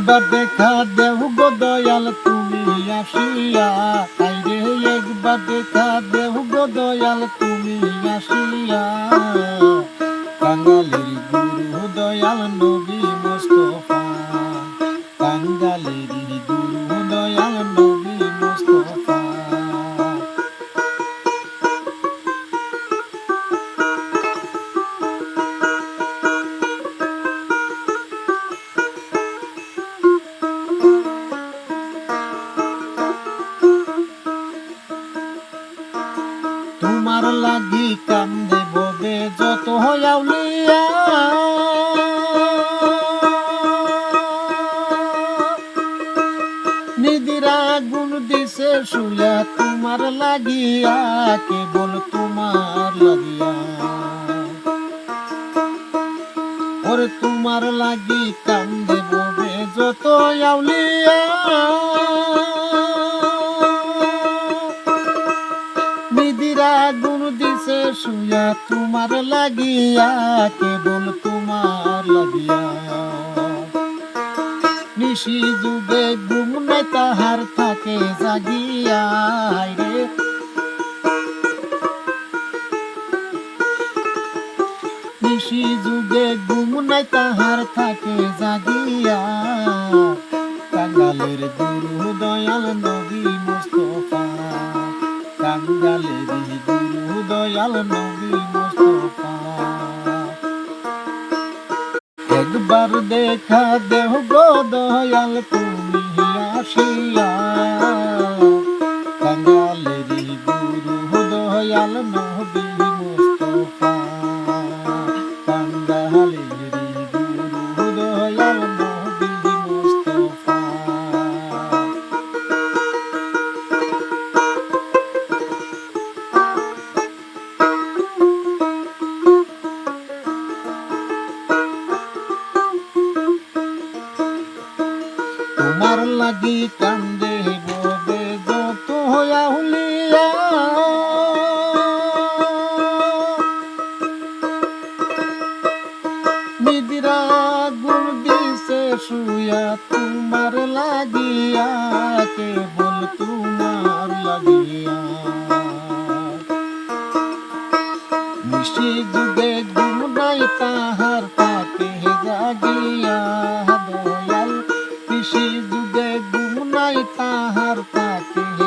একবার দেখা দেও গো দয়াল তুমি আসিয়া, আইরে একবার দেখা দেও গো দয়াল তুমি আসিয়া। কাঙালের গুরু দয়াল নবী মুস্তাফা, কাঙালের গুরু দয়াল নবী মুস্তাফা। তোমার লাগি কান্দে ববে যত আউলিয়া, নিদিরা গুণ দিছে শুয়া তোমার লাগিয়া, কেবল তোমার লাগিয়া। ওরে তোমার লাগি কান্দে ববে যত আউলিয়া, নিদিরা গুণ দিছে শুয়া তোমার লাগিয়া, কেবল তোমার লাগিয়া। নিশি যুগে ঘুম নাই তাহার থাকে জাগিয়া, রে নিশি যুগে ঘুম নাই তাহার থাকে জাগিয়া। কাঙালের গুরু দয়াল নবী মুস্তাফা, কাঙালের গুরু দয়াল নবী মুস্তাফা। একবার দেখা দেহ গো দয়াল তুমি আসিয়া, কাঙালের গুরু দয়াল নবী মুস্তাফা, কাঙালের গুরু দয়াল নবী মুস্তাফা। তোমার লাগি কান্দে ববে যত আউলিয়া, নিদ্রা গুণ দিছে শুয়া তোমার লাগিয়া, কেবল তোমার লাগিয়া। নিশি যুগে ঘুম নাই তাহার থাকে জাগিয়া, দয়াল নিশি যুগে ঘুম নাই তাহার থাকে